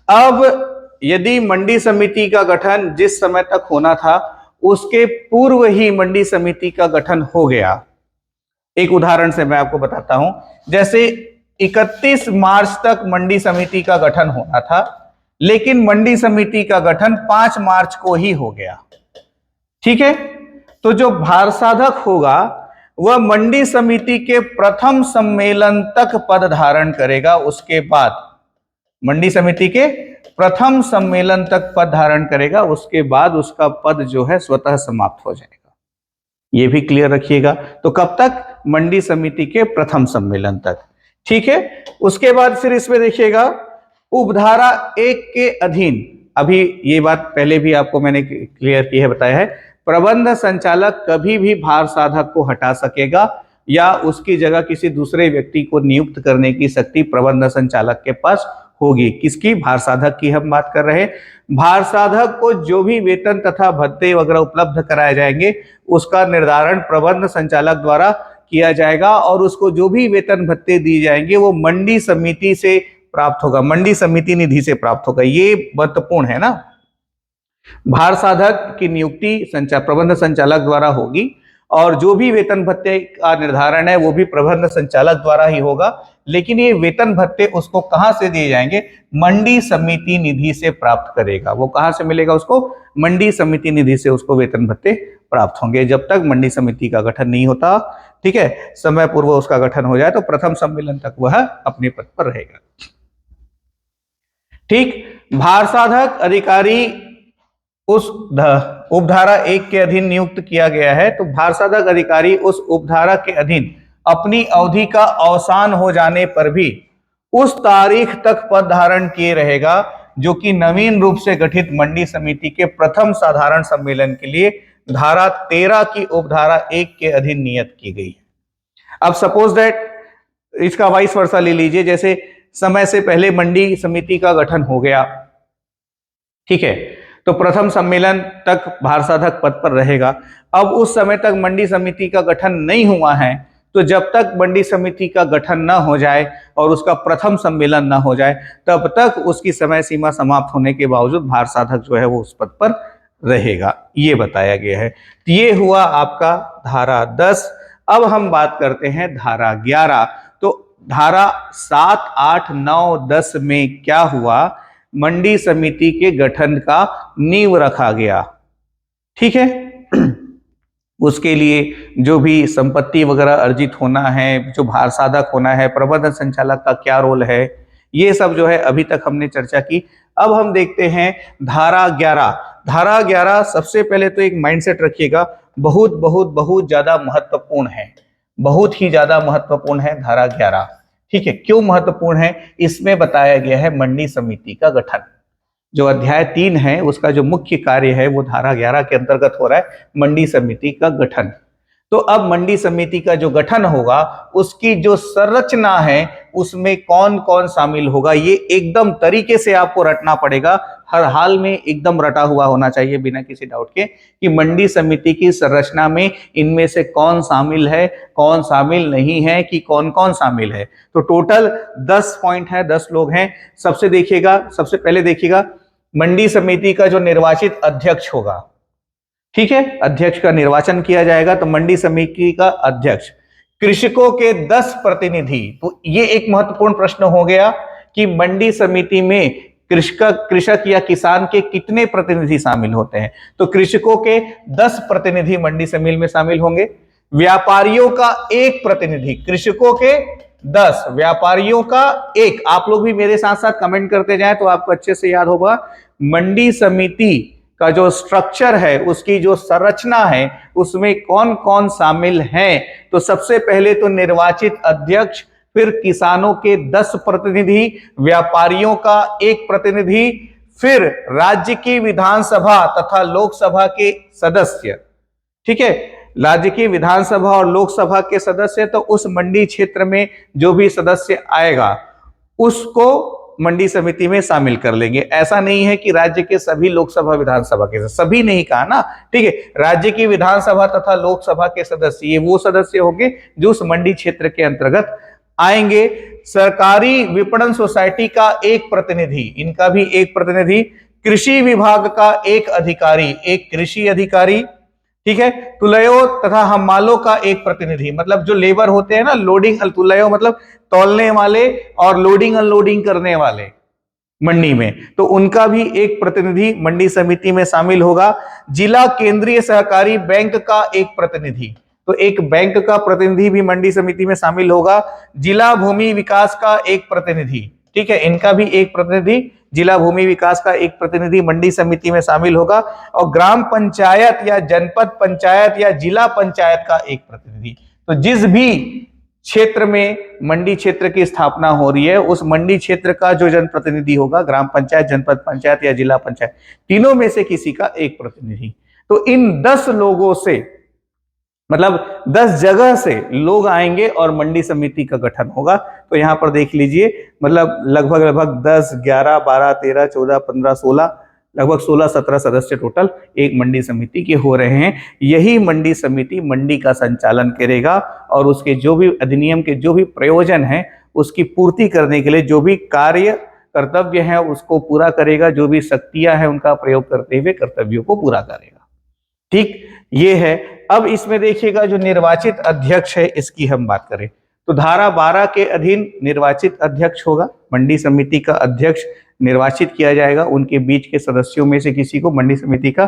अब यदि मंडी समिति का गठन जिस समय तक होना था उसके पूर्व ही मंडी समिति का गठन हो गया, एक उदाहरण से मैं आपको बताता हूं, जैसे 31 मार्च तक मंडी समिति का गठन होना था, लेकिन मंडी समिति का गठन 5 मार्च को ही हो गया। ठीक है, तो जो भार साधक होगा वह मंडी समिति के प्रथम सम्मेलन तक पद धारण करेगा, उसके बाद मंडी समिति के प्रथम सम्मेलन तक पद धारण करेगा, उसके बाद उसका पद जो है स्वतः समाप्त हो जाएगा। ये भी क्लियर रखिएगा। तो कब तक, मंडी समिति के प्रथम सम्मेलन तक। ठीक है, उसके बाद फिर इसमें देखिएगा उपधारा 1 के अधीन, अभी ये बात पहले भी आपको मैंने क्लियर की है, बताया है, प्रबंध संचालक कभी भी भार साधक को हटा सकेगा या उसकी जगह किसी दूसरे व्यक्ति को नियुक्त करने की शक्ति प्रबंध संचालक के पास होगी। किसकी, भार साधक की हम बात कर रहे हैं। भार साधक को जो भी वेतन तथा भत्ते वगैरह उपलब्ध कराए जाएंगे उसका निर्धारण प्रबंध संचालक द्वारा किया जाएगा और उसको जो भी वेतन भत्ते दिए जाएंगे वो मंडी समिति से प्राप्त होगा, मंडी समिति निधि से प्राप्त होगा। ये महत्वपूर्ण है ना। भार साधक की नियुक्ति प्रबंध संचालक द्वारा होगी और जो भी वेतन भत्ते का निर्धारण है वो भी प्रबंध संचालक द्वारा ही होगा, लेकिन ये वेतन भत्ते उसको कहां से दिए जाएंगे, मंडी समिति निधि से प्राप्त करेगा। वो कहां से मिलेगा उसको, मंडी समिति निधि से उसको वेतन भत्ते प्राप्त होंगे जब तक मंडी समिति का गठन नहीं होता। ठीक है, समय पूर्व उसका गठन हो जाए तो प्रथम सम्मेलन तक वह अपने पद पर रहेगा। ठीक, भार साधक अधिकारी उस उपधारा 1 के अधीन नियुक्त किया गया है, तो भार साधक अधिकारी उस उपधारा के अधीन अपनी अवधि का अवसान हो जाने पर भी उस तारीख तक पद धारण किए रहेगा जो कि नवीन रूप से गठित मंडी समिति के प्रथम साधारण सम्मेलन के लिए धारा 13 की उपधारा 1 के अधीन नियत की गई है। अब सपोज दैट इसका वाइस वर्सा ले लीजिए, जैसे समय से पहले मंडी समिति का गठन हो गया, ठीक है, तो प्रथम सम्मेलन तक भार साधक पद पर रहेगा। अब उस समय तक मंडी समिति का गठन नहीं हुआ है, तो जब तक मंडी समिति का गठन न हो जाए और उसका प्रथम सम्मेलन न हो जाए तब तक उसकी समय सीमा समाप्त होने के बावजूद भार साधक जो है वो उस पद पर रहेगा, ये बताया गया है। तो ये हुआ आपका धारा 10। अब हम बात करते हैं धारा 11। तो धारा 7, 8, 9, 10 में क्या हुआ, मंडी समिति के गठन का नींव रखा गया। ठीक है, उसके लिए जो भी संपत्ति वगैरह अर्जित होना है, जो भार साधक होना है, प्रबंध संचालक का क्या रोल है, ये सब जो है अभी तक हमने चर्चा की। अब हम देखते हैं धारा 11। धारा 11 सबसे पहले तो एक माइंडसेट रखिएगा, बहुत बहुत बहुत ज्यादा महत्वपूर्ण है, बहुत ही ज्यादा महत्वपूर्ण है धारा 11। ठीक है, क्यों महत्वपूर्ण है, इसमें बताया गया है मंडी समिति का गठन। जो अध्याय 3 है उसका जो मुख्य कार्य है वो धारा 11 के अंतर्गत हो रहा है, मंडी समिति का गठन। तो अब मंडी समिति का जो गठन होगा उसकी जो संरचना है उसमें कौन कौन शामिल होगा, ये एकदम तरीके से आपको रटना पड़ेगा, हर हाल में एकदम रटा हुआ होना चाहिए बिना किसी डाउट के, कि मंडी समिति की संरचना में इनमें से कौन शामिल है, कौन शामिल नहीं है, कि कौन कौन शामिल है। तो टोटल 10 पॉइंट है, 10 लोग हैं। सबसे पहले देखिएगा मंडी समिति का जो निर्वाचित अध्यक्ष होगा, ठीक है, अध्यक्ष का निर्वाचन किया जाएगा, तो मंडी समिति का अध्यक्ष, कृषकों के 10 प्रतिनिधि। तो ये एक महत्वपूर्ण प्रश्न हो गया कि मंडी समिति में कृषक या किसान के कितने प्रतिनिधि शामिल होते हैं। तो कृषकों के 10 प्रतिनिधि मंडी समिति में शामिल होंगे। व्यापारियों का एक प्रतिनिधि, कृषकों के 10, व्यापारियों का एक। आप लोग भी मेरे साथ साथ कमेंट करते जाएं तो आपको अच्छे से याद होगा। मंडी समिति का जो स्ट्रक्चर है, उसकी जो संरचना है, उसमें कौन कौन शामिल हैं। तो सबसे पहले तो निर्वाचित अध्यक्ष, फिर किसानों के 10 प्रतिनिधि, व्यापारियों का एक प्रतिनिधि, फिर राज्य की विधानसभा तथा लोकसभा के सदस्य। ठीक है, राज्य की विधानसभा और लोकसभा के सदस्य, तो उस मंडी क्षेत्र में जो भी सदस्य आएगा उसको मंडी समिति में शामिल कर लेंगे। ऐसा नहीं है कि राज्य के सभी लोकसभा विधानसभा के, सभी नहीं कहा ना, ठीक है, राज्य की विधानसभा तथा लोकसभा के सदस्य, ये वो सदस्य होंगे जो उस मंडी क्षेत्र के अंतर्गत आएंगे। सरकारी विपणन सोसाइटी का एक प्रतिनिधि, इनका भी एक प्रतिनिधि, कृषि विभाग का एक अधिकारी, एक कृषि अधिकारी, ठीक है, तुलयो तथा हमालों का एक प्रतिनिधि, मतलब जो लेबर होते हैं ना, लोडिंग, तुलयो मतलब तौलने वाले और लोडिंग अनलोडिंग करने वाले मंडी में, तो उनका भी एक प्रतिनिधि मंडी समिति में शामिल होगा। जिला केंद्रीय सहकारी बैंक का एक प्रतिनिधि, तो एक बैंक का प्रतिनिधि भी मंडी समिति में शामिल होगा। जिला भूमि विकास का एक प्रतिनिधि, ठीक है, इनका भी एक प्रतिनिधि, जिला भूमि विकास का एक प्रतिनिधि मंडी समिति में शामिल होगा। और ग्राम पंचायत या जनपद पंचायत या जिला पंचायत का एक प्रतिनिधि। तो जिस भी क्षेत्र में मंडी क्षेत्र की स्थापना हो रही है, उस मंडी क्षेत्र का जो जनप्रतिनिधि होगा, ग्राम पंचायत, जनपद पंचायत या जिला पंचायत, तीनों में से किसी का एक प्रतिनिधि। तो इन 10 लोगों से, मतलब 10 जगह से लोग आएंगे और मंडी समिति का गठन होगा। तो यहां पर देख लीजिए, मतलब लगभग 10, 11, 12, 13, 14, 15, 16, लगभग 16-17 सदस्य टोटल एक मंडी समिति के हो रहे हैं। यही मंडी समिति मंडी का संचालन करेगा और उसके जो भी अधिनियम के जो भी प्रयोजन है उसकी पूर्ति करने के लिए जो भी कार्य कर्तव्य है उसको पूरा करेगा, जो भी शक्तियां हैं उनका प्रयोग करते हुए कर्तव्यों को पूरा करेगा। ठीक, ये है। अब इसमें देखिएगा जो निर्वाचित अध्यक्ष है इसकी हम बात करें तो धारा 12 के अधीन निर्वाचित अध्यक्ष होगा। मंडी समिति का अध्यक्ष निर्वाचित किया जाएगा, उनके बीच के सदस्यों में से किसी को मंडी समिति का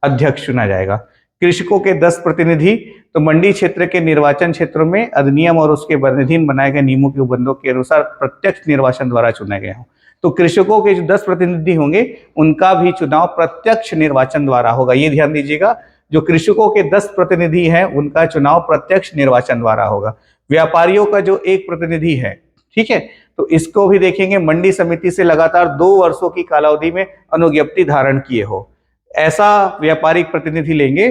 अध्यक्ष चुना जाएगा। कृषकों के 10 प्रतिनिधि, तो मंडी क्षेत्र के निर्वाचन क्षेत्रों में अधिनियम और उसके अधीन बनाए गए नियमों के उपबंधों के अनुसार प्रत्यक्ष निर्वाचन द्वारा चुने गए हों। तो कृषकों के जो 10 प्रतिनिधि होंगे उनका भी चुनाव प्रत्यक्ष निर्वाचन द्वारा होगा। ये ध्यान दीजिएगा, जो कृषकों के 10 प्रतिनिधि हैं उनका चुनाव प्रत्यक्ष निर्वाचन द्वारा होगा। व्यापारियों का जो एक प्रतिनिधि है, ठीक है, तो इसको भी देखेंगे मंडी समिति से लगातार 2 वर्षों की कालावधि में अनुज्ञप्ति धारण किए हो, ऐसा व्यापारिक प्रतिनिधि लेंगे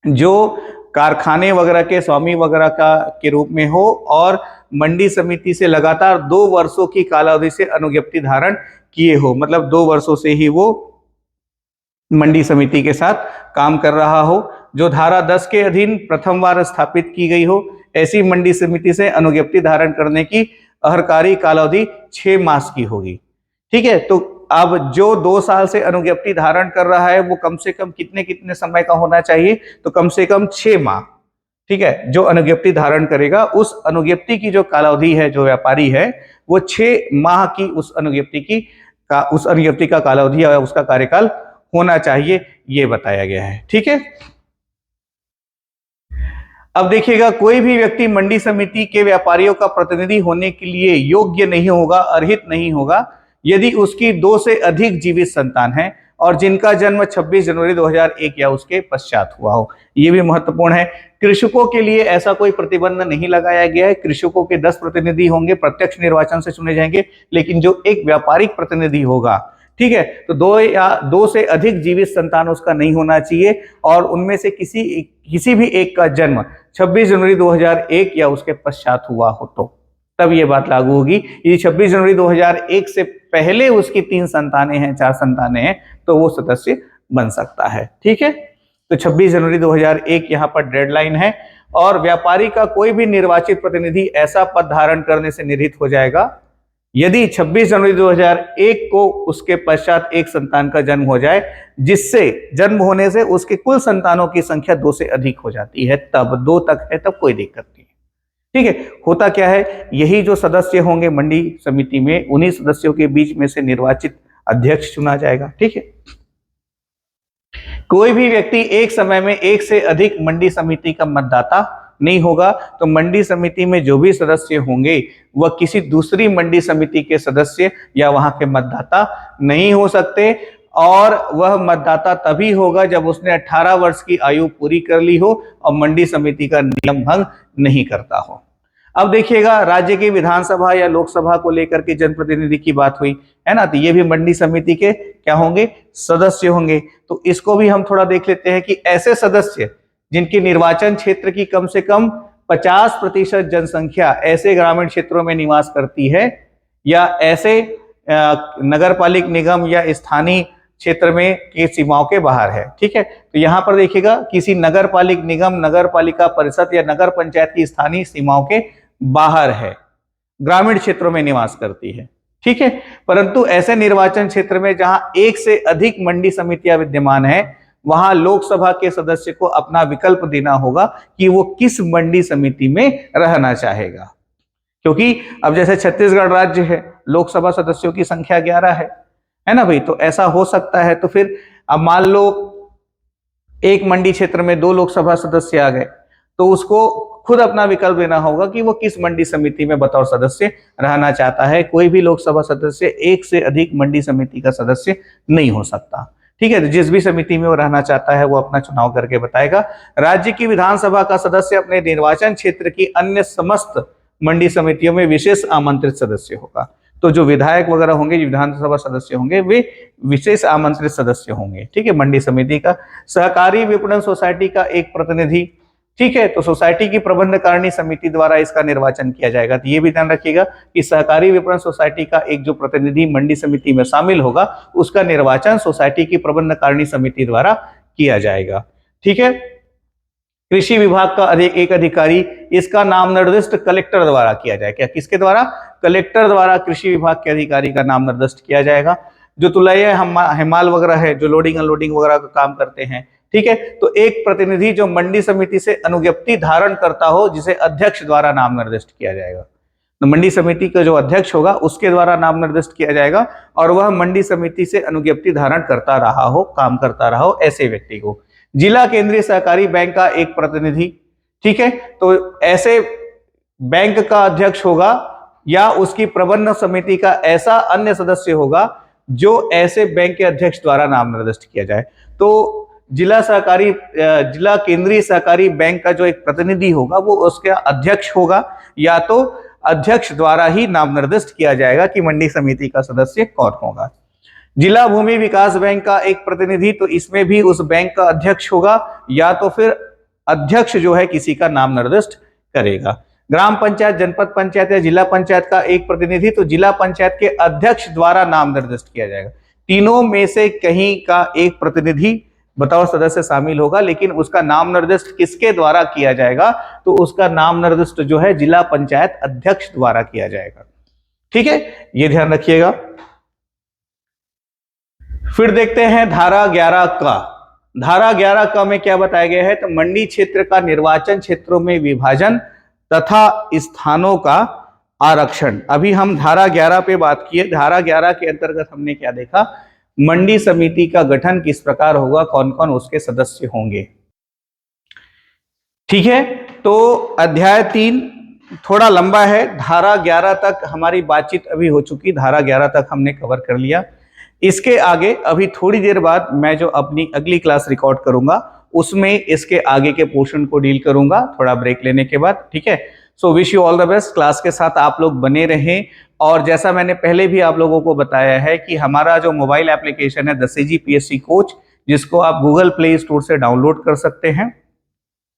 जो कारखाने वगैरह के स्वामी वगैरह का के रूप में हो और मंडी समिति से लगातार 2 वर्षों की कालावधि से अनुज्ञप्ति धारण किए हो, मतलब 2 वर्षों से ही वो मंडी समिति के साथ काम कर रहा हो, जो धारा 10 के अधीन प्रथम बार स्थापित की गई हो। ऐसी मंडी समिति से अनुज्ञप्ति धारण करने की अहर्कारी कालावधि 6 मास की होगी। ठीक है, तो अब जो 2 साल से अनुज्ञप्ति धारण कर रहा है वो कम से कम कितने समय का होना चाहिए, तो कम से कम 6 माह। ठीक है, जो अनुज्ञप्ति धारण करेगा उस अनुज्ञप्ति की जो कालावधि है, जो व्यापारी है वो 6 माह की उस अनुज्ञप्ति का कालावधि या उसका कार्यकाल होना चाहिए, ये बताया गया है। ठीक है, अब देखिएगा, कोई भी व्यक्ति मंडी समिति के व्यापारियों का प्रतिनिधि होने के लिए योग्य नहीं होगा, अर्हित नहीं होगा, यदि उसकी 2 से अधिक जीवित संतान है और जिनका जन्म 26 जनवरी 2001 या उसके पश्चात हुआ हो। ये भी महत्वपूर्ण है। कृषकों के लिए ऐसा कोई प्रतिबंध नहीं लगाया गया है। कृषकों के 10 प्रतिनिधि होंगे, प्रत्यक्ष निर्वाचन से चुने जाएंगे, लेकिन जो एक व्यापारिक प्रतिनिधि होगा, ठीक है, तो 2 से अधिक जीवित संतान उसका नहीं होना चाहिए और उनमें से किसी भी एक का जन्म 26 जनवरी 2001 या उसके पश्चात हुआ हो तो तब ये बात लागू होगी। यदि 26 जनवरी 2001 से पहले उसकी 3 संतानें हैं, 4 संतानें हैं, तो वो सदस्य बन सकता है। ठीक है, तो 26 जनवरी 2001 यहाँ पर डेडलाइन है और व्यापारी का कोई भी निर्वाचित प्रतिनिधि ऐसा पद धारण करने से निवृत्त हो जाएगा यदि 26 जनवरी 2001 को उसके पश्चात एक संतान का जन्म हो जाए, जिससे जन्म होने से उसके कुल संतानों की संख्या 2 से अधिक हो जाती है, तब 2 तक है तब कोई दिक्कत नहीं है। ठीक है, होता क्या है, यही जो सदस्य होंगे मंडी समिति में, उन्हीं सदस्यों के बीच में से निर्वाचित अध्यक्ष चुना जाएगा। ठीक है, कोई भी व्यक्ति एक समय में एक से अधिक मंडी समिति का मतदाता नहीं होगा, तो मंडी समिति में जो भी सदस्य होंगे वह किसी दूसरी मंडी समिति के सदस्य या वहां के मतदाता नहीं हो सकते, और वह मतदाता तभी होगा जब उसने 18 वर्ष की आयु पूरी कर ली हो और मंडी समिति का नियम भंग नहीं करता हो। अब देखिएगा, राज्य की विधानसभा या लोकसभा को लेकर के जनप्रतिनिधि की बात हुई है ना, तो ये भी मंडी समिति के क्या होंगे, सदस्य होंगे। तो इसको भी हम थोड़ा देख लेते हैं कि ऐसे सदस्य जिनकी निर्वाचन क्षेत्र की कम से कम 50% जनसंख्या ऐसे ग्रामीण क्षेत्रों में निवास करती है, या ऐसे नगरपालिक निगम या स्थानीय क्षेत्र में की सीमाओं के बाहर है। ठीक है, तो यहां पर देखिएगा, किसी नगरपालिक निगम, नगरपालिका परिषद या नगर पंचायत की स्थानीय सीमाओं के बाहर है, ग्रामीण क्षेत्रों में निवास करती है। ठीक है, परंतु ऐसे निर्वाचन क्षेत्र में जहां एक से अधिक मंडी समितियां विद्यमान है, वहां लोकसभा के सदस्य को अपना विकल्प देना होगा कि वो किस मंडी समिति में रहना चाहेगा। क्योंकि अब जैसे छत्तीसगढ़ राज्य है, लोकसभा सदस्यों की संख्या 11 है ना भाई, तो ऐसा हो सकता है। तो फिर अब मान लो एक मंडी क्षेत्र में 2 लोकसभा सदस्य आ गए, तो उसको खुद अपना विकल्प देना होगा कि वो किस मंडी समिति में बतौर सदस्य रहना चाहता है। कोई भी लोकसभा सदस्य एक से अधिक मंडी समिति का सदस्य नहीं हो सकता। ठीक है, तो जिस भी समिति में वो रहना चाहता है वो अपना चुनाव करके बताएगा। राज्य की विधानसभा का सदस्य अपने निर्वाचन क्षेत्र की अन्य समस्त मंडी समितियों में विशेष आमंत्रित सदस्य होगा। तो जो विधायक वगैरह होंगे, जो विधानसभा सदस्य होंगे, वे विशेष आमंत्रित सदस्य होंगे। ठीक है, मंडी समिति का। सहकारी विपणन सोसाइटी का एक प्रतिनिधि, ठीक है, तो सोसाइटी की प्रबंधकारिणी समिति द्वारा इसका निर्वाचन किया जाएगा। तो ये भी ध्यान रखिएगा कि सहकारी विपणन सोसाइटी का एक जो प्रतिनिधि मंडी समिति में शामिल होगा, उसका निर्वाचन सोसाइटी की प्रबंधकारिणी समिति द्वारा किया जाएगा। ठीक है, कृषि विभाग का एक अधिकारी, इसका नाम निर्दिष्ट कलेक्टर द्वारा किया जाएगा। क्या, किसके द्वारा? कलेक्टर द्वारा कृषि विभाग के अधिकारी का नाम निर्दिष्ट किया जाएगा। जो तुलैया हेमाल वगैरह है, जो लोडिंग अनलोडिंग वगैरह का काम करते हैं, ठीक है, तो एक प्रतिनिधि जो मंडी समिति से अनुज्ञप्ति धारण करता हो, जिसे अध्यक्ष द्वारा नाम निर्दिष्ट किया जाएगा। तो मंडी समिति का जो अध्यक्ष होगा उसके द्वारा नाम निर्दिष्ट किया जाएगा, और वह मंडी समिति से अनुज्ञप्ति धारण करता रहा हो, काम करता रहा हो, ऐसे व्यक्ति को। जिला केंद्रीय सहकारी बैंक का एक प्रतिनिधि, ठीक है, तो ऐसे बैंक का अध्यक्ष होगा या उसकी प्रबंधन समिति का ऐसा अन्य सदस्य होगा जो ऐसे बैंक के अध्यक्ष द्वारा नाम निर्दिष्ट किया जाए। तो जिला केंद्रीय सहकारी बैंक का जो एक प्रतिनिधि होगा वो उसका अध्यक्ष होगा, या तो अध्यक्ष द्वारा ही नाम निर्दिष्ट किया जाएगा कि मंडी समिति का सदस्य कौन होगा। जिला भूमि विकास बैंक का एक प्रतिनिधि, तो इसमें भी उस बैंक का अध्यक्ष होगा, या तो फिर अध्यक्ष जो है किसी का नाम निर्दिष्ट करेगा। ग्राम पंचायत, जनपद पंचायत या जिला पंचायत का एक प्रतिनिधि, तो जिला पंचायत के अध्यक्ष द्वारा नाम निर्दिष्ट किया जाएगा। तीनों में से कहीं का एक प्रतिनिधि बतौर सदस्य शामिल होगा, लेकिन उसका नाम निर्दिष्ट किसके द्वारा किया जाएगा? तो उसका नाम निर्दिष्ट जो है जिला पंचायत अध्यक्ष द्वारा किया जाएगा। ठीक है, ये ध्यान रखिएगा। फिर देखते हैं धारा 11 का। धारा 11 का में क्या बताया गया है? तो मंडी क्षेत्र का निर्वाचन क्षेत्रों में विभाजन तथा स्थानों का आरक्षण। अभी हम धारा 11 पे बात किए। धारा 11 के अंतर्गत हमने क्या देखा? मंडी समिति का गठन किस प्रकार होगा, कौन कौन उसके सदस्य होंगे। ठीक है, तो अध्याय 3 थोड़ा लंबा है। धारा 11 तक हमारी बातचीत अभी हो चुकी, धारा 11 तक हमने कवर कर लिया। इसके आगे अभी थोड़ी देर बाद मैं जो अपनी अगली क्लास रिकॉर्ड करूंगा उसमें इसके आगे के पोर्शन को डील करूंगा, थोड़ा ब्रेक लेने के बाद। ठीक है, so wish you all the best. Class के साथ आप लोग बने रहें, और जैसा मैंने पहले भी आप लोगों को बताया है कि हमारा जो मोबाइल एप्लीकेशन है द CGPSC कोच, जिसको आप गूगल प्ले स्टोर से डाउनलोड कर सकते हैं,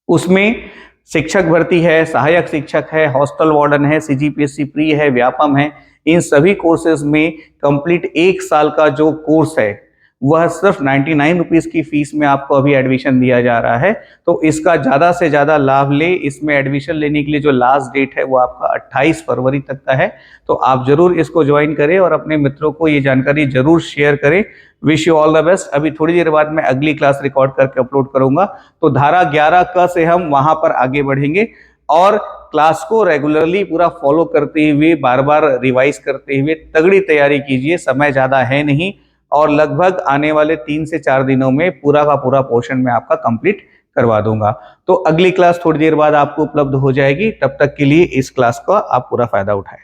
उसमें शिक्षक भर्ती है, सहायक शिक्षक है, हॉस्टल वार्डन है, CGPSC प्री है, व्यापम है। इन सभी कोर्सेज में कंप्लीट 1 साल का जो कोर्स है वह सिर्फ 99 रुपीज की फीस में आपको अभी एडमिशन दिया जा रहा है। तो इसका ज्यादा से ज्यादा लाभ ले। इसमें एडमिशन लेने के लिए जो लास्ट डेट है वो आपका 28 फरवरी तक का है। तो आप जरूर इसको ज्वाइन करें और अपने मित्रों को ये जानकारी जरूर शेयर करें। Wish you all the best. अभी थोड़ी देर बाद मैं अगली क्लास रिकॉर्ड करके अपलोड करूंगा। तो धारा 11 क से हम वहां पर आगे बढ़ेंगे, और क्लास को रेगुलरली पूरा फॉलो करते हुए, बार बार रिवाइज करते हुए तगड़ी तैयारी कीजिए। समय ज्यादा है नहीं, और लगभग आने वाले 3 से 4 दिनों में पूरा का पूरा पोर्शन मैं आपका कंप्लीट करवा दूंगा। तो अगली क्लास थोड़ी देर बाद आपको उपलब्ध हो जाएगी, तब तक के लिए इस क्लास का आप पूरा फायदा उठाएं।